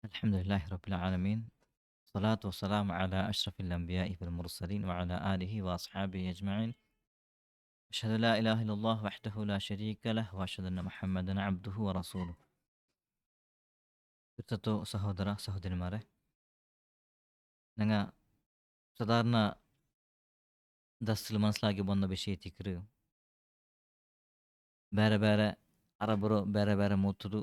الحمد لله رب العالمين. الصلاة والسلام على أشرف الأنبياء والمرسلين وعلى آله وأصحابه أجمعين. أشهد أن لا إله إلا الله وحده لا شريك له وأشهد أن محمدا عبده ورسوله. ಇರ್ತತೋ ಸಹೋದರ ಸಹೋದರಿಮಾರೆ, ನಂಗೆ ಸಾಧಾರಣ ದಸ್ತಿಲ್ ಮನಸ್ಲಾಗಿ ಬಂದ ವಿಷಯ ತಿಕ್ಕರು ಬೇರೆ ಬೇರೆ ಅರಬರು ಬೇರೆ ಬೇರೆ ಮೂತರು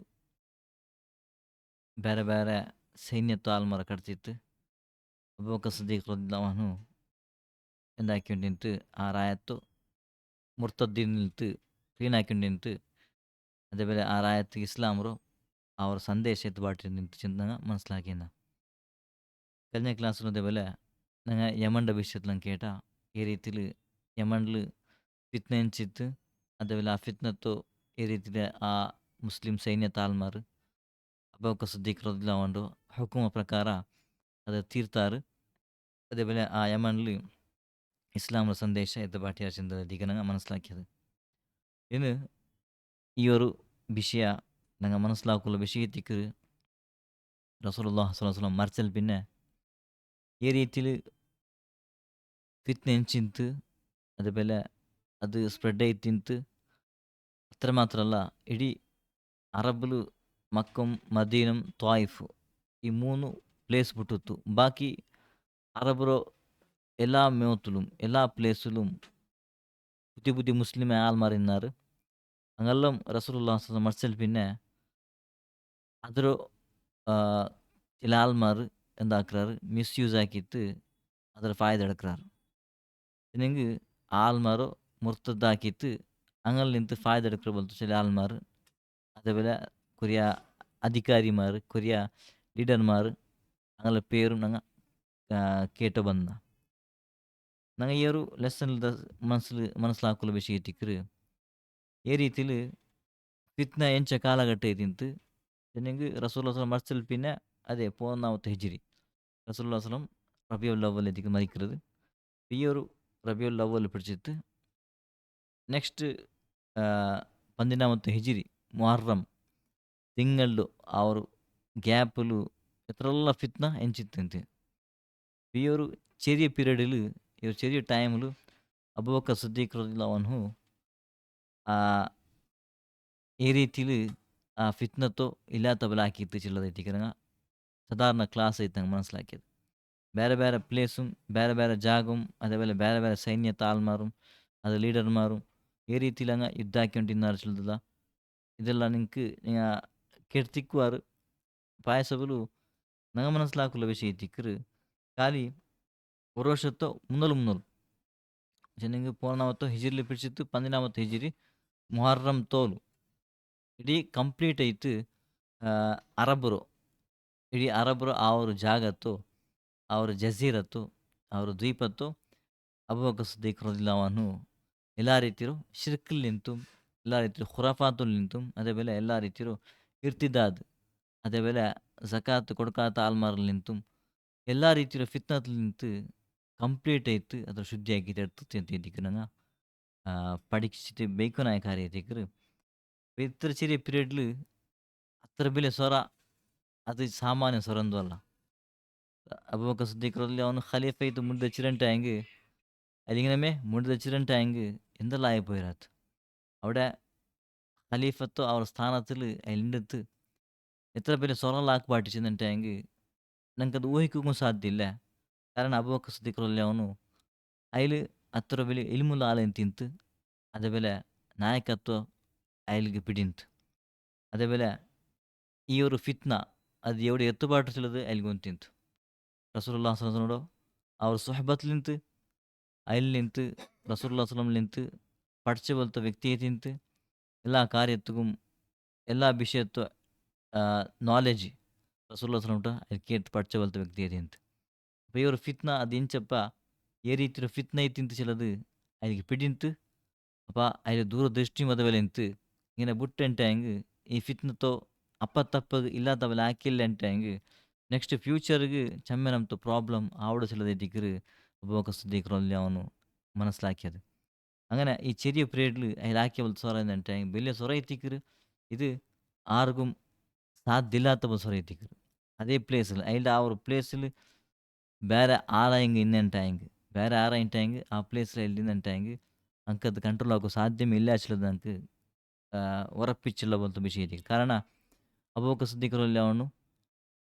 ಬೇರೆ ಬೇರೆ ಸೈನ್ಯತ್ತು ಆಲ್ಮರ ಕಟ್ತಿತ್ತು. ಅಬೂಬಕರ್ ಸಿದ್ದೀಕ್ ರದಿಯಲ್ಲಾಹು ಎಂದಾಕಿಂಡಿಂತು ಆ ರಾಯತ್ತು ಮುರ್ತದ್ದೀನ್ ನಿಲ್ತು ಕ್ಲೀನ್ ಹಾಕಿಂಡಿಂತು. അതേപോലെ ആ രായത്ത് ഇസ്ലാമറു അവർ ಸಂದೇಶ ಎತ್ತುಬಾಟಿ ನಿಂತು ಚಿಂತಂಗ ಮನಸ್ಲಾಗಿನ കഴിഞ്ഞ ക്ലാസ്സിലും അതേപോലെ ഞങ്ങൾ യമണ്ട വിഷയത്തിലും കേട്ട ഈ രീതിയിൽ യമണ്ടിൽ ഫിത്ന എഞ്ചിത്ത്. അതേപോലെ ആ ഫിത്നത്തോ ಈ ರೀತಿಯ ಆ ಮುಸ್ಲಿಂ ಸೈನ್ಯ ತಾಲ್ಮಾರು ಅಬೂಬಕರ್ ಸಿದ್ದೀಕ್ ರದಿಯಲ್ಲಾಹು ಅನ್ಹು ಹುಕುಮ ಪ್ರಕಾರ ಅದು ತೀರ್ತಾರು. അതേപോലെ ಆ യമണ്ടിൽ ಇಸ್ಲಾಮರ ಸಂದೇಶ ಎತ್ತುಬಾಟಿಯ ಚಿಂತದಿಗನಂಗ ಮನಸ್ಲಾಕಿയത്. ಇನ್ನು ಈ ഒരു വിഷയ ഞങ്ങൾ മനസ്സിലാക്കുള്ള വിഷയത്തിക്ക് റസൂലുള്ളാഹി സ്വല്ലല്ലാഹു അലൈഹി വസല്ലം മറിച്ചൽ പിന്നെ ഈ രീതിയിൽ ഫിത്ന ಹೆಂಚಿಂತು. അതേപോലെ ಅದು ಸ್ಪ್ರೆಡ್ ಆಯ್ತಿಂತು. ಅത്ര ಮಾತ್ರ ಅಲ್ಲ, ಇಡೀ ಅರಬ್ಲು ಮಕ್ಕಂ ಮದೀನಂ ತ್ವಾಯಿಫ್ ಈ 3 ಪ್ಲೇಸ್ ಬಿಟ್ಟಿತ್ತು. ಬಾಕಿ ಅರಬರು എല്ലാ മേത്തിലും എല്ലാ പ്ലേസിലും പുതിയ പുതിയ മുസ്ലിം ആൾമാർ അങ്ങെല്ലാം റസൂലുള്ളാഹി സ്വല്ലല്ലാഹു അലൈഹി വസല്ലം മറിച്ചൽ പിന്നെ അതൊരു ചില ആൾമാർ എന്താക്കുறாரு, മിസ്യൂസ് ആക്കിയിട്ട് ಅದರ ಫಾಯ್ದೆ ಎಡ್ಕ್ರಾರು. ನಿನಗೆ ಆಲ್ಮಾರು ಮುರ್ತದ್ದಾಕಿತ್ತು അങ്ങനെ ನಿಂತು ಫಾಯ್ದೆ ಎಡ್ಕ್ರ ಬಂತು ചില ആൾമാർ. അതേപോലെ കൊറിയ അധികാരിമാർ, കൊറിയ ലീഡർമാർ അങ്ങനെ പേരും ഞങ്ങൾ കേട്ട് ಬಂದ. ನಂಗೆ ಈ ഒരു ಲೆಸನ್ದ മനസ്സിലാക്കുള്ള ವಿಷಯത്തിക്ക് ಈ ರೀತಿയിൽ ಫಿತ್ನ ಎಂಚ ಕಾಲಘಟ್ಟ ಇದ್ದಿಂತು. ಜನಗೆ റസൂലുള്ളാഹി സ്വല്ലല്ലാഹു മറിച്ചൽ പിന്നെ അതെ 14th ഹിജ്രി റസൂലുള്ളാഹി സ്വല്ലം റബിയുൽ അവ്വൽ എത്തിക്ക് മരിക്കുന്നത്. ഈ ഒരു റബിയുൽ അവ്വൽ പിടിച്ചിട്ട് ನೆಕ್ಸ್ಟ್ 15th ഹിജ്രി മുഹറം ತಿಂಗಳು ಅವರು ಗ್ಯಾಪಲು എത്രയുള്ള ഫിത്ന ಎಂಚಿತ್ತಂತೆ. ഈ ഒരു ചെറിയ പീരീഡിൽ ഈ ഒരു ചെറിയ ടൈമിൽ അബൂബക്കർ സിദ്ദീഖ് റളിയല്ലാഹു അൻഹു ಈ ರೀತಿಲಿ ಆ ಫಿತ್ನತ್ತೋ ಇല്ലാത്ത ಬಲಾಕಿತ್ತು ಚಿಲ್ಲದೈತಿಕರಂಗ ಸಾಧಾರಣ ಕ್ಲಾಸ್ ಐತಂಗೆ മനസ്സിലാക്കിയത്. ಬೇರೆ ಬೇರೆ ಪ್ಲೇസും ಬೇರೆ ಬೇರೆ ಜಾಗവും അതേപോലെ ಬೇರೆ ಬೇರೆ ಸೈನ್ಯ ತಾಲ್ಮಾറും അത് ലീഡർമാരും ഈ രീതിയിലങ്ങ് യുദ്ധാക്കിക്കൊണ്ടിരുന്ന ചില്ലದ ಇದೆಲ್ಲ ನಿಂಗೆ ಕೆಡ್ತಿಕ್ಕುವಾರು ಪಾಯಸಗಳು ನಂಗೆ മനസ്സിലാക്കുള്ള ವಿಷಯ ತಿಕ್ಕರು ಖಾಲಿ ഒരു വർഷത്തോ മുന്നലും ಜನಂಗೆ 14th ഹിജ്രിಲಿ പിടിച്ചിತ್ತು 15th ഹിಜ್ರಿ മുഹറം ತೋಲು ಇಡೀ ಕಂಪ್ಲೀಟ್ ಆಯಿತು. ಅರಬರು ಇಡೀ ಅರಬರು ಅವರು ಜಾಗತ್ತು, ಅವರು ಜಜೀರತ್ತು, ಅವರು ದ್ವೀಪತ್ತು ಅಬೂಬಕರ್ ಸಿದ್ದೀಕ್ ರದಿಯಲ್ಲಾಹು ಅನ್ಹು ಎಲ್ಲ ರೀತಿಯರು ಶಿರ್ಕಲ್ಲಿ ನಿಂತು, ಎಲ್ಲ ರೀತಿಯ ಖುರಾಫಾತಲ್ಲಿ ನಿಂತು, അതേപോലെ ಎಲ್ಲ ರೀತಿಯರು ಇರ್ತಿದ್ದಾದ್, അതേപോലെ ಜಕಾತ್ ಕೊಡ್ಕಾತ ಆಲ್ಮಾರಲ್ಲಿ ನಿಂತು ಎಲ್ಲ ರೀತಿಯ ಫಿತ್ನത്തിൽ ನಿಂತು ಕಂಪ್ಲೀಟ್ ಆಯಿತು. ಅದರ ಶುದ್ಧಿಯಾಗಿ എടുത്ത് എത്തിക്ക് ನಂಗೆ പഠിച്ചിട്ട് ബേക്കുനായ കാര്യത്തേക്ക് ഇത്ര ചെറിയ പീരീഡിൽ അത്ര വലിയ സ്വര അത് സാമാന്യ സ്വരൊന്നും അല്ല. അബൂബക്കർ സിദ്ദീഖ് റളിയല്ലാഹു അൻഹു ഖലീഫ ഇത് ಮುಂದೆ വെച്ചിട്ടുണ്ടെങ്കിൽ അല്ലെങ്കിൽ ಮುಂದೆ വെച്ചിട്ടുണ്ടെങ്കിൽ എന്തെല്ലാം ആയിപ്പോയിരാത്ത്. അവിടെ ഖലീഫത്തോ അവർ സ്ഥാനത്തിൽ അതിൻ്റെ എത്ര വലിയ സ്വറലാക്കി പാട്ടിച്ചെന്നിട്ടെങ്കിൽ ഞങ്ങൾക്കത് ഊഹിക്കുകയും സാധ്യമില്ല. കാരണം അബൂബക്കർ സിദ്ദീഖ് റളിയല്ലാഹു അൻഹു അതിൽ അത്ര വലിയ ഇൽമുള്ള ആളെയും തിന്ത്, അതേപോലെ നായകത്വ അയൽക്ക് പിടിന്ത്, അതേപോലെ ഈ ഒരു ഫിത്ന ಅದು ಎವಡು ಎತ್ತುಪಾಟಿಸಿಲ್ಲದು ಅಲ್ಲಿಗೊಂದು ತಿಂತು. ರಸೂಲುಲ್ಲಾಹಿ ಸ್ವಲ್ಲಲ್ಲಾಹು ಅಲೈಹಿ ವಸಲ್ಲಂ ಅವ್ರ ಸುಹಬತ್ ನಿಂತು ಅಲ್ಲಿ ನಿಂತು ರಸೂಲುಲ್ಲಾಹಿ ಸ್ವಲ್ಲಲ್ಲಾಹು ಅಲೈಹಿ ವಸಲ್ಲಂ ನಿಂತು പഠിച്ചു പോലത്തെ വ്യക്തിയെ തിന്ത് എല്ലാ കാര്യത്തും എല്ലാ വിഷയത്വ ನಾಲೆಜ್ ರಸೂಲುಲ್ಲಾಹಿ ಸ್ವಲ್ಲಲ್ಲಾಹು ಅಲೈಹಿ ವಸಲ್ಲಂ ಅಲ್ಲಿ ಕೇട്ട് പഠിച്ചു പോലത്തെ വ്യക്തിയെ തിന്ത്. അപ്പോൾ ഈ ഒരു ഫിത്ന ಅದು ಇಂಚಪ್ಪ ಈ ರೀತಿಯ ಫಿತ್ನ ತಿಂತು ചിലത് അതിലേക്ക് പിടിന്ത്. അപ്പോൾ അതിൽ ದೂರದೃಷ್ಟಿ ಮೊದಲೇ ನಿಂತು ഇങ്ങനെ ಬಿಟ್ಟೆಂಟಾಂಗ್ ಈ ಫಿತ್ನತೋ ಅಪ್ಪತ್ತಪ್ಪಗೆ ಇಲ್ಲಾತವಲ್ಲ ಹಾಕಿಲ್ಲ ಅಂಟಾಂಗ್ ನೆಕ್ಸ್ಟ್ ಫ್ಯೂಚರ್ಗೆ ಚೆಮ್ಮೆನಂತು ಪ್ರಾಬ್ಲಮ್ ആവിടെ ചിലതെത്തിക്കറ് അബൂബക്കർ സിദ്ദീഖ് റളിയല്ലാഹു അൻഹു മനസ്സിലാക്കിയത്. അങ്ങനെ ഈ ചെറിയ പീരീഡിൽ അതിലാക്കിയ പോലത്തെ സ്വറ എന്നിട്ടാಂಗ್ വലിയ സ്വറ എത്തിക്കറ് ഇത് ആർക്കും സാധ്യമില്ലാത്ത സ്വറ എത്തിക്കറ്. ಅದೇ ಪ್ಲೇಸ್‌ಲ್ ಐಲ್ಡ ಆ ஒரு ಪ್ಲೇಸ್‌ಲ್ ಬೇರೆ ಆರಾಯಿಂಗ್ ಇನ್ನೆಂಟಾಯಿಂಗ್ ಬೇರೆ ಆರಾಯಿಂಟಾಯಿಂಗ್ ಆ ಪ್ಲೇಸ್‌ಲ ಎಲ್ಲಿಂದೆಂಟಾಯಿಂಗ್ ಅಂಕದ್ ಕಂಟ್ರೋಲ್ ಆಪುಗ ಸಾಧ್ಯಮೇ ಇಲ್ಲೇ ಅಚ್ಲದಂಕ್ ಒರಪಿಚ್ಚಿಲ ಬಲ್ತ ವಿಷಯದಿಗ್. ಕಾರಣ ಅಬೊಕ ಸಿದ್ದಿಕರುಲ್ಲೆ ಅವನು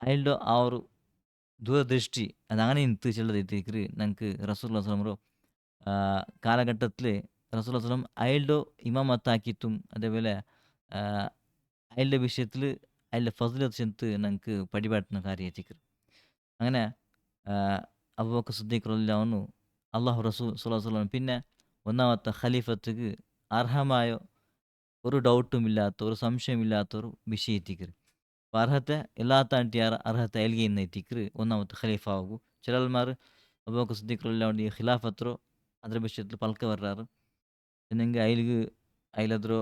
ಐಲ್ಡು ಆ ஒரு ದೂರದೃಷ್ಟಿ ಅದು അങ്ങനെ ಇಂತು ചെല്ലದಿತ್ತಿಕ್ಕ್ರು ನಂಕ್ ರಸೂಲುಲ್ಲಾಹ ಸ್ವಲ್ಲಲ್ಲಾಹು കാലഘട്ടത്തില് റസൂലുള്ളാഹി സ്വല്ലം അയാളുടെ ഇമാമത്താക്കിയിട്ടും അതേപോലെ അയാളുടെ വിഷയത്തില് അയാളുടെ ഫസിലത്ത് ചെന്ന് ഞങ്ങൾക്ക് പടിപാട്ടുന്ന കാര്യമായിരിക്കും. അങ്ങനെ അബൂബക്കർ സിദ്ദീഖ് റളിയല്ലാഹു അൻഹു അള്ളാഹു റസൂൽ സ്വല്ലല്ലാഹു അലൈഹി വസല്ലം പിന്നെ ഒന്നാമത്തെ ഖലീഫത്ത്ക്ക് അർഹമായ ഒരു ഡൗട്ടും ഇല്ലാത്ത ഒരു സംശയമില്ലാത്ത ഒരു വിഷയത്തിക്കർ ಅರ್ಹತೆ ಎಲ್ಲಾತಂಟಿ ಅರ್ಹತೆ ಎಲ್ಗೆ ಇನ್ನೈತಿಕ್ರು ಒನ್ನಾಮತ್ತು ಖಲೀಫಾ ಆಗು ಚಿರಲ್ಮಾರು ಅಬೂಬಕರ್ ಸಿದ್ದಿಕ್ ರಲಿಯಲ್ಲಾಹು ಅನ್ಹು ಖಿಲಾಫತ್ರು ಅದ್ರ ವಿಷಯത്തിൽ ಪಲ್ಕ ಬರ್ರಾರು ನಿಂಗೆ ಐಲಿಗೆ ಐಲಾದ್ರು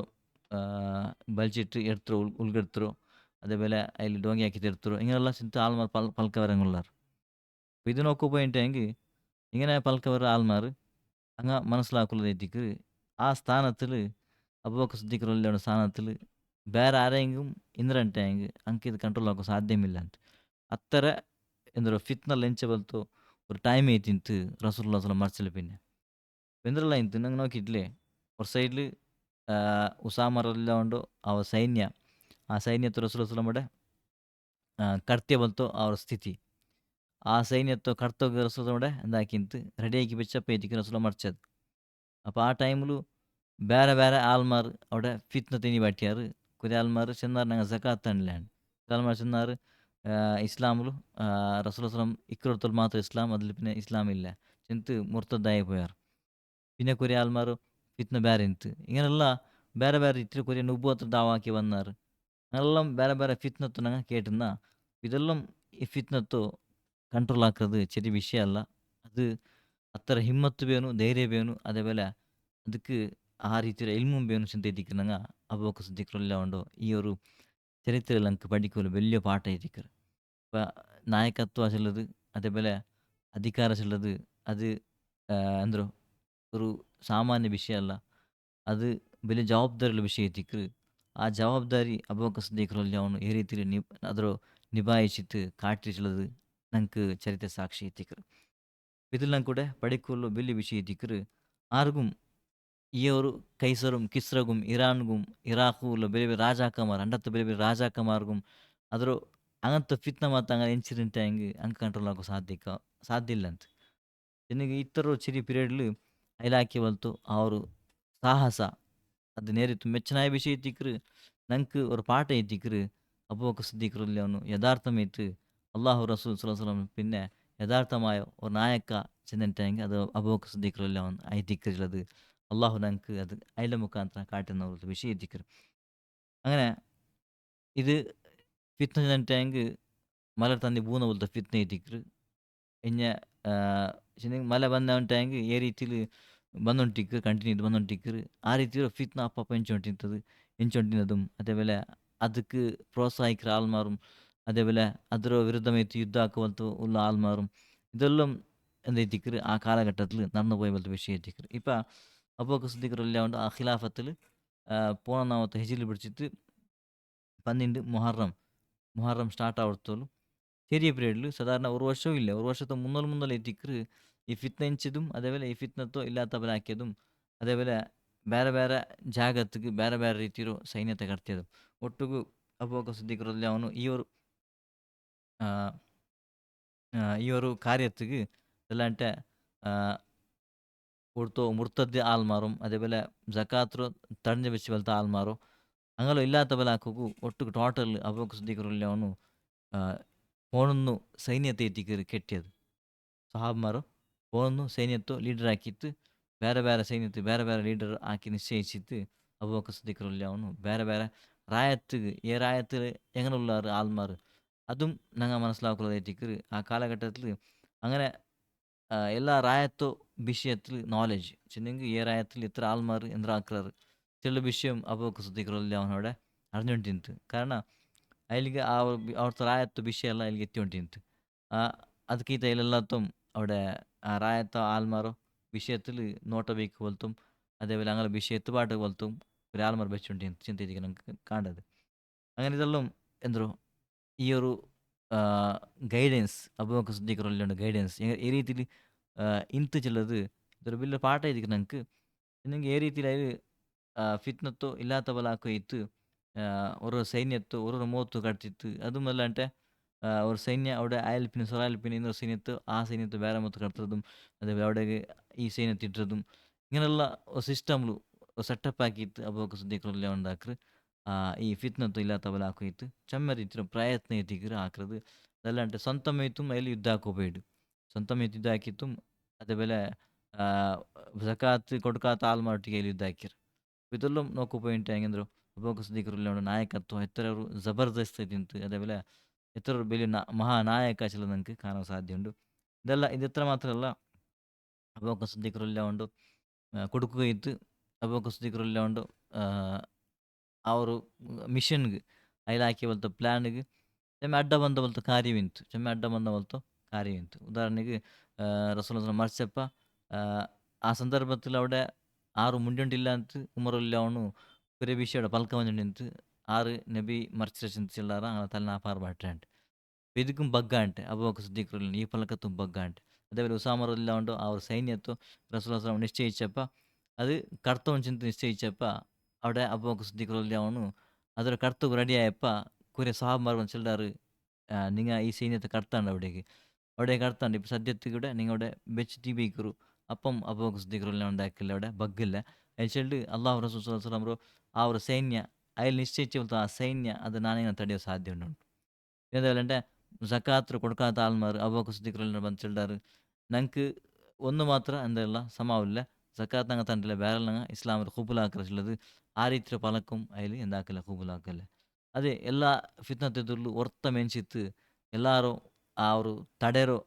ಬಲ್ಚಿಟ್ಟು ಎಡ್ತರು ಉಳ್ಗೆಡ್ತರು അതേപോലെ അതിൽ ഡോങ്ങിയാക്കി തീർത്തರು ഇങ്ങനെയുള്ള ചിന്ത ആൾമാർ പൽക്ക വരങ്ങുള്ളാർ അപ്പോൾ ഇത് നോക്കുമ്പോയിട്ടെങ്കിൽ ഇങ്ങനെ പൽക്ക വര ആൾമാർ അങ്ങ് മനസ്സിലാക്കുള്ളതെത്തിക്ക് ആ സ്ഥാനത്തിൽ അബൂബക്കർ സിദ്ദീഖ് റളിയല്ലാഹു സ്ഥാനത്തിൽ ಬೇರೆ ಆರೆಂಗೂ ಇಂದ್ರಂಟೆಂಗ್ ಅಂಕಿದು ಕಂಟ್ರೋಲ್ ಆಗೋಕೆ ಸಾಧ್ಯಮಿಲ್ಲ ಅಂತ ಅತ್ತರ ಎಂದರು ಫಿತ್ನಲ್ಲಿ ಎಂಚ ಬಲ್ತು ഒരു ടൈം ഏറ്റിന്ത് റസൂലുള്ളാഹി സ്വല്ലല്ലാഹു മർച്ചല് പിന്നെ വെന്തറല്ല ಇಂತು ನಂಗೆ ನೋಕಿಡ್ಲೆ ഒരു സൈഡിൽ ഉസാമ റളിയല്ലാഹു അൻഹു ಅವರ ಸೈನ್ಯ ಆ ಸೈನ್ಯತ್ತು റസൂലുള്ളാഹി സ്വല്ലല്ലാഹು കടത്തിയ ബಲ್ತು ಅವರ ಸ್ಥಿತಿ ആ സൈന്യത്തോ കടത്തോಗ റസൂലുള്ളാഹി എന്താക്കിന്ത് റെഡിയാക്കി വെച്ചപ്പോൾ ഏറ്റിക്ക് റസൂലുള്ളാഹി മർച്ചത് അപ്പോൾ ആ ടൈമിൽ ಬೇರೆ ಬೇರೆ ಆಲ್ಮಾರ್ അവിടെ ಫಿತ್ನ ತಿನಿ ಬಾಟ್ಯಾರು ಕುರಿ ಆಲ್ಮಾರ್ ಚೆಂದಾರು ನಂಗೆ ಜಕಾತ್ ತಣ್ಣಲ್ಯಾಂಡ್ ಆಲ್ಮಾರ್ ಚೆಂದಾರು ഇസ്ലാമിലും റസൂലുള്ളാഹി ഇക്കറത്തുൽ മാത്രം ഇസ്ലാം അതിൽ പിന്നെ ഇസ്ലാം ഇല്ല ചെന്ത് മുർത്തദ്ദായി പോയാർ പിന്നെ കുറെ ആൾമാർ ഫിത്ന ಬೇರೆ ಇಂತು ഇങ്ങനെയുള്ള ಬೇರೆ ಬೇರೆ ರೀತಿಯಲ್ಲಿ കുറെ ನುಬುವತ್ ದಾವಾಕಿ വന്നാർ അങ്ങനെല്ലാം ಬೇರೆ ಬೇರೆ ಫಿತ್ನತ್ತು ನಂಗೆ കേട്ടുന്ന ഇതെല്ലാം ഈ ഫിത്നತ್ತು ಕಂಟ್ರೋಲ್ ಹಾಕೋದು ചെറിയ ವಿಷಯ ಅಲ್ಲ ಅದು ಅತ್ತರ ಹಿಮ್ಮತ್ತು ಬೇನು ಧೈರ್ಯ ಬೇನು അതേപോലെ ಅದಕ್ಕೆ ആ ರೀತಿಯ ഇൽമും ಬೇನು ചിന്തിക്കുന്നങ്ങ അബൂബക്കർ സിദ്ദീഖ് റളിയല്ലാഹു അൻഹു ഈ ഒരു ചരിത്രത്തിൽ നമുക്ക് പഠിക്കുമല്ലോ വലിയ പാട്ടായിരിക്കും ഇപ്പം നായകത്വ ചെല്ലത് അതേപോലെ അധികാര ചെല്ലത് അത് എന്തോ ഒരു ಸಾಮಾನ್ಯ ವಿಷಯ ಅಲ್ಲ ಅದು വലിയ ಜವಾಬ್ದಾರಿയുള്ള ವಿಷಯ ಐತಿಕ್ರು ಆ ಜವಾಬ್ದಾರಿ ಅಬೂಬಕರ್ ಸಿದ್ದೀಕ್ റളിയല്ലാഹു ಅನ್ಹು ಈ ರೀತಿಯಲ್ಲಿ ಅದರ ನಿಭಾಯಿಸಿತು ಕಾಟಿಸುള്ളത് ನಂಗೆ ಚರಿತ್ರೆ ಸಾಕ್ಷಿ ಐತಿಕ್ರು ഇതിലെല്ലാം കൂടെ പഠിക്കുള്ള വലിയ വിഷയം ಐತಿಕ್ರು ആർക്കും ಈ ಅವರು ಕೈಸറും കിസ്റകും ഇറാൻകും ഇറാഖുള്ള ಬೇರೆ ಬೇರೆ ರಾಜಾಕಮಾರ್ ಅಂಡತ್ತ ಬೇರೆ ಬೇರೆ ರಾಜಾಕಮಾರ್ಗುം ಅದ್ರ അങ്ങനത്തെ ಫಿತ್ನ ಮತ್ತು അങ്ങനെ ಇನ್ಸಿಡೆಂಟ್ ಹೆಂಗೆ ಹಂಗೆ ಕಂಟ್ರೋಲ್ ಆಗೋ ಸಾಧ್ಯ ಇಲ್ಲ ಅಂತ ನನಗೆ ಇತರ ಚಿರಿ ಪೀರಿಯಡ್ಲು ಅಯ್ಲಾಕಿ ಬಲ್ತು ಅವರು ಸಾಹಸ ಅದು നേരിട്ട് മെച്ചനായ വിഷയം എത്തിക്കറ് ഞങ്ങൾക്ക് ഒരു പാട്ട് എത്തിക്കറ് അബൂബക്കർ സിദ്ദീഖ് റളിയല്ലാഹു അൻഹു യഥാർത്ഥമായിട്ട് അള്ളാഹു റസൂൽ സ്വല്ലല്ലാഹു അലൈഹി വസല്ലം പിന്നെ യഥാർത്ഥമായ ഒരു നായക ചെന്നിട്ടെങ്കിൽ അത് അബൂബക്കർ സിദ്ദീഖ് റളിയല്ലാഹു അൻഹു എത്തിക്കുള്ളത് അള്ളാഹു ഞങ്ങൾക്ക് അത് അതിൻ്റെ മുഖാന്തരം കാട്ടുന്ന ഒരു വിഷയം എത്തിക്കറ് അങ്ങനെ ഇത് ഫിത്ന ചെന്നിട്ടെങ്കിൽ ಮಲ ತಂದು ಬೂನ ಬಲ್ತ ಫಿತ್ನೆ ಎತ್ತಿಕ್ರು ಇನ್ನು ಮಲ ಬಂದಂಟಾಂಗಿ ಏ ರೀತಿಲಿ ಬಂದುಂಟಿಕ್ಕು ಕಂಟಿನ್ಯೂ ಬಂದುಂಟಿಕ್ರು ಆ ರೀತಿ ಫಿತ್ನ ಅಪ್ಪಪ್ಪ ಎಂಚೊಂಟಿಂತದು ಎಂಚೊಂಟಿನതും അതേപോലെ ಅದಕ್ಕೆ പ്രോത്സാഹിക്കുന്ന ആൾമാറും അതേപോലെ അതിರ വിരുദ്ധമായിട്ട് യുദ്ധമാക്കുവലത്ത് ഉള്ള ആൾമാറും ഇതെല്ലാം എന്തെത്തിക്കറ് ആ കാലഘട്ടത്തിൽ നടന്നു പോയ പോലത്തെ വിഷയം എത്തിക്കറ് ഇപ്പം അബൂബക്കർ സിദ്ദീഖ് റളിയല്ലാഹു അൻഹു ആ ഖിലാഫത്തിൽ പൂർണ്ണനാമത്തെ ഹിജിൽ പിടിച്ചിട്ട് 12 മുഹറം സ്റ്റാർട്ട് ആവത്തോളൂ ചെറിയ പീരീഡിൽ സാധാരണ ഒരു വർഷവും ഇല്ല ഒരു വർഷത്തെ മുന്നോൽ എത്തിക്കറ് ഈ ഫിത്ന ಹೆಂಚಿದುം അതേപോലെ ಈ ಫಿತ್ನತ್ತು ಇಲ್ಲಾತ ಬಲಾಕಿಯದುം അതേപോലെ ಬೇರೆ ಬೇರೆ ಜಾಗತ್ತಿಗೆ ಬೇರೆ ಬೇರೆ ರೀತಿಯ ಸೈನ್ಯತೆ ಕಟ್ತಿಯದು ಒಟ್ಟಿಗೂ ಅಬೂಬಕರ್ ಸಿದ್ದೀಕ್ റളിയല്ലാഹು ಅನ್ಹು ഈ ഒരു കാര്യത്തിക്ക് എല്ലാണ്ട് കൊടുത്തു മുർത്തദ്ദി ആൾമാറും അതേപോലെ ജക്കാത്ത് തടഞ്ഞു വെച്ച് പോലത്തെ ആൾമാറും അങ്ങനെ ഇല്ലാത്ത ബലാക്കു ഒട്ടുക്ക് ടോട്ടൽ അബൂബക്കർ സിദ്ദീഖ് റളിയല്ലാഹു അൻഹു ಪೋಣನ್ನು ಸೈನ್ಯತೆ ಎತ್ತಿಕರು ಕೆಟ್ಟಿಯದು ಸಹಾಬ್ಮಾರು ಪೋಣನ್ನು ಸೈನ್ಯತ್ತು ಲೀಡರ್ ಹಾಕಿತ್ತು ಬೇರೆ ಬೇರೆ ಸೈನ್ಯತ್ತು ಬೇರೆ ಬೇರೆ ಲೀಡರ್ ಹಾಕಿ ನಿಶ್ಚಯಿಸಿತ್ತು ಅಬೂಬಕರ್ ಸಿದ್ದೀಕ್ റളിയല്ലാഹു അൻഹു ಬೇರೆ ಬೇರೆ ರಾಯತ್ತಿಗೆ ಏ ರಾಯത്തിൽ എങ്ങനെയുള്ളാറ് ആൾമാർ അതും ഞങ്ങൾ മനസ്സിലാക്കുന്നത് ആ കാലഘട്ടത്തിൽ അങ്ങനെ എല്ലാ റായത്തോ വിഷയത്തിൽ നോളജ് ചെന്നെങ്കിൽ ഏ റായത്തിൽ ഇത്ര ആൾമാർ എന്തിനാക്കാറ് ചില വിഷയം അബൂബക്കർ സിദ്ദീഖ് റളിയല്ലാഹു അൻഹുടെ അറിഞ്ഞുകൊണ്ടിരുന്നത് കാരണം ಅಲ್ಲಿಗೆ ಅವ್ರ ರಾಯತ್ತು ವಿಷಯ ಎಲ್ಲ ಇಲ್ಲಿಗೆ ಎತ್ತಿ ಹೊಂಟಿಂತು ಅದಕ್ಕೀತ ಇಲ್ಲೆಲ್ಲത്തും അവിടെ ആ റായത്ത ആൽമാരോ വിഷയത്തിൽ നോട്ട വയ്ക്ക് പോലത്തും അതേപോലെ അങ്ങനെ വിഷയത്ത് പാട്ട് പോലത്തും ഒരു ആൽമാർ വെച്ചുകൊണ്ടിരുന്നു ചിന്തിരിക്കാൻ നമുക്ക് കാണത് അങ്ങനെ ഇതെല്ലാം എന്തോ ഈ ഒരു ಆಹ್, ಗೈಡೆನ್ಸ್ ಅಬೂಬಕರ್ ಸಿದ್ದಿಕ್ ರಲಿಯಲ್ಲಾಹುನ ಗೈಡೆನ್ಸ್ ಈ ರೀತಿಲಿ ಇಂತು ಜಿಲ್ಲದು ಇದ್ರ ಬಿಲ್ಲ ಪಾಠ ಇದೀಗ ನಂಕ್ ನಿಂಗೆ ఏ ರೀತಿಲಿ ಅయి ಫಿತ್ನತ್ತೋ ಇಲ್ಲಾತ ಬಲಾಕೊ ಇತ್ತು ஒரு ಸೈನ್ಯತ್ತೋ ஒரு ಮೋತು ಕಟ್ತಿತ್ತು ಅದು ಮಲ್ಲ అంటే ஒரு ಸೈನ್ಯ അവിടെ അയൽപ്പിന് സൊറായൽപ്പിന് ಇನ್ನൊരു സൈന്യത്ത് ആ സൈന്യത്ത് വേറെ മൊത്ത് കടത്തുന്നതും അതേപോലെ അവിടേക്ക് ഈ സൈന്യത്ത് ഇട്ടതും ഇങ്ങനെയുള്ള സിസ്റ്റಮ್‌ಲು ಸೆಟಪ್ ಆಕಿತ್ತು ಅಬೂಬಕರ್ ಸಿದ್ದಿಕ್ ರಲಿಯಲ್ಲಾಹು ಅಂದಾಕ್ರ್ ಈ ಫಿತ್ನತ್ತು ಇಲ್ಲಾತ ಬಲಾಕೊ ಇತ್ತು ಚೆಮ್ಮ ರೀತಿಯ ಪ್ರಯತ್ನ ಇತ್ತಿಗ್ರ್ ಆಕ್ರದು ಅದೆಲ್ಲಂಟೆ ಸೊಂತ ಮೇಯ್ತುಂ ಅಯ್ಲಿ ಯುದ್ಧ ಆಕೋಬೇಡು ಸೊಂತ ಮೇಯ್ತ್ ಯುದ್ಧ ಆಕಿತ್ತುಂ അതേപോലെ സകാത്ത് കൊടുക്കാത്ത ആൾമാരൊಟ್ಟಿಗೆ യുദ്ധ ആക്കിರು ഇതെല്ലാം നോക്കുപോയിന്റ് ಹೆಂಗಂದ್ರು ಅಬೂಬಕರ್ ಸಿದ್ದಿಕ್ ರಲಿಯಲ್ಲಾಹುನ ನಾಯಕತ್ವ ಎತ್ತರರು ಜಬರ್ದಸ್ತ್ ಇದ್ದಿತ್ತು അതേപോലെ ಎತ್ತರರು ಬೆಲಿಯ ಮಹಾ ನಾಯಕ ಅಚಲ ನಂಗೆ ಕಾಣೋ ಸಾಧ್ಯ ಉಂಡು ಇದೆಲ್ಲ ಇದೆತ್ರ ಮಾತ್ರ ಅಲ್ಲ ಅಬೂಬಕರ್ ಸಿದ್ದಿಕ್ ರಲಿಯಲ್ಲಾಹು കൊടുക്കുക ಇತ್ತು ಅಬೂಬಕರ್ ಸಿದ್ದಿಕ್ ರಲಿಯಲ್ಲಾಹು ಆ ஒரு ಮಿಷನ್‌ಗ್ ಐಲ್ ಹಾಕಿ ಬಲ್ತ ಪ್ಲಾನ್‌ಗ್ ಚೆಮ್ಮೆ ಅಡ್ಡ ಬಂದ ಬಲ್ತ ಕಾರ್ಯವಿಂತು ಚೆಮ್ಮೆ ಅಡ್ಡ ಬಂದ ಬಲ್ತ ಕಾರ್ಯವಿಂತು ಉದಾಹರಣೆಗೆ റസൂലുള്ളാഹി മരിച്ചപ്പ ആ സന്ദർഭത്തിൽ അവിടെ ആറ് മുണ്ടുണ്ടില്ല ಅಂತ ഉമറുല്ലാഹുನು ഒരു വിഷയുടെ പൽക്ക വന്നിട്ട് ആറ് നബി മരിച്ച ചില്ലറ അങ്ങനെ തലനാപ്പാർ ബാറ്റാണ്ട് ಇದಕ್ಕೂ ಬಗ್ಗ ಅಂಟೆ ಅಬೂಬಕರ್ ಸಿದ್ದಿಕ್ ಈ ಫಲಕತ್ತು ಬಗ್ಗ ಅಂಟೆ അതേപോലെ ഉസാമ റളിയല്ലാഹു അൻഹു ആ ഒരു സൈന്യത്തോ റസൂലുള്ളാഹി സ്വല്ലല്ലാഹു നിശ്ചയിച്ചപ്പോൾ അത് കർത്തവൻ ചിന്ത നിശ്ചയിച്ചപ്പോൾ അവിടെ അബൂബക്കർ സിദ്ദിഖ് റളിയല്ലാഹു അൻഹു ಅದರ ಕರ್ತವ್ಯ ರೆಡಿ ಆಯಪ್ಪ ಕುರೆ ಸಹಾಬಮಾರು ಒಂದು ಚಿಲ್ಲಾರು ನಿಂಗ ಈ ಸೈನ್ಯത്തെ ಕರ್ತಾണ്ട് അവിടേക്ക് കടത്താണ്ട് ഇപ്പം സദ്യത്തിൽ കൂടെ നിങ്ങളുടെ വെച്ച് ടി ബിക്കറു അപ്പം അബൂബക്കർ സിദ്ദിഖ് റളിയല്ലാഹു ഉണ്ടാക്കില്ല അവിടെ ബഗ്ഗില്ല ಅಲ್ಚೆಲ್ಡ್ ಅಲ್ಲಾಹು ರಸೂಲ್ ಸಲ್ಲಲ್ಲಾಹು ಅಲೈಹಿ ವಸಲ್ಲಂ ಆ ഒരു ಸೈನ್ಯ ಅಯಲ್ಲಿ ನಿಶ್ಚಯಿച്ച ಆ ಸೈನ್ಯ ಅದು ನಾನೇನು ತಡೆಯೋ ಸಾಧ್ಯ ಉಂಟು എന്തായാലും സക്കാത്ത് കൊടുക്കാത്ത ആൾമാർ അബൂബക്കർ സിദ്ദിഖ് റളിയല്ലാഹു ಬಂದು ಚೆಲ್ಲಾರು ನಂಗೆ ಒಂದು ಮಾತ್ರ ಅಂದಲ್ಲ ಸಮಾವಿಲ್ಲ ಸಕಾತ್ ನಂಗೆ ತಂದಿಲ್ಲ ಬೇರೆಲ್ಲ ಇಸ್ಲಾಮದ ಖುಬುಲ್ ಹಾಕರಲ್ಲದು ಆ ರೀತಿಯ ಫಲಕಂ ಅಯ್ಲಿ ಎಂದಾಕಲ್ಲ ಖುಬುಲ್ ಹಾಕಲ್ಲ ಅದೇ ಎಲ್ಲ ಫಿತ್ನತ್ ಎದುರ್ಲು ಒರ್ತ ಮೆನ್ಸಿತ್ತು ಎಲ್ಲಾರು ಅವರು ತಡೆರೋ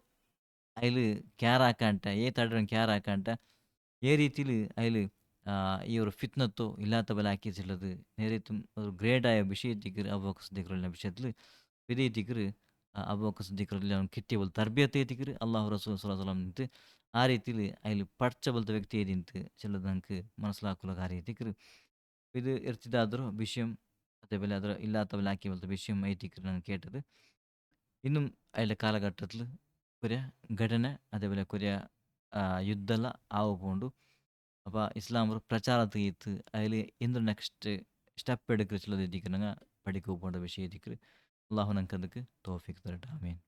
ಅಯ್ಲಿ ಕ್ಯಾರ್ ಹಾಕಂಟ ತಡೆರೋ ಕ್ಯಾರ್ ಹಾಕಂಟ ರೀತಿಲಿ ಅಯ್ಲಿ ಈ ഒരു ഫിത്നത്തോ ഇല്ലാത്ത ബല ആക്കിയിട്ടുള്ളത് നേരിട്ടും ഒരു ഗ്രേഡായ വിഷയത്തിക്ക് അബൂബക്കർ സിദ്ദീഖ് റളിയല്ലാഹു വിഷയത്തിൽ വിധേയത്തിക്ക് അബൂബക്കർ സിദ്ദീഖ് റളിയല്ലാഹു കിട്ടിയ പോലെ തർബിയത്ത് എത്തിക്ക് അള്ളാഹു റസൂൽ സ്വല്ലല്ലാഹു അലൈഹി വസല്ലം ಆ ರೀತಿಲಿ ಅಲ್ಲಿ ಪಡ್ಚ ಬಲ್ತ ವ್ಯಕ್ತಿ ಏದಿಂತು ಚೆಲ್ಲದ ನಂಗೆ ಮನಸ್ಲಾಕುಲ ಕಾರ್ಯ ತಿಕ್ರು ಇದು ಇರ್ತಿದ್ದಾದರೂ ವಿಷಯಂ അതേപോലെ ಅದರ ഇല്ലാത്തവൽ ആക്കി പോലത്തെ വിഷയം ಐತಿಕ್ರು ನಾನು കേട്ടത് ഇന്നും അതിലെ കാലഘട്ടത്തിൽ ഒരു ഘടന അതേപോലെ കൊറിയ ಯುದ್ಧಲ ಆವು ಪೋಂಡು ಅಪ್ಪ ಇಸ್ಲಾಂ ಪ್ರಚಾರ ತೆಗಿತ್ತು അതിൽ എന്ത് നെക്സ്റ്റ് സ്റ്റെപ്പ് എടുക്കുള്ളത് എത്തിക്കണങ്ങ പഠിക്കു പോകേണ്ട വിഷയം എത്തിക്കറ് അള്ളാഹു നമുക്ക് ಅದಕ್ಕೆ ತೌಫೀಕ್ ತರಟ ಆಮೀನ್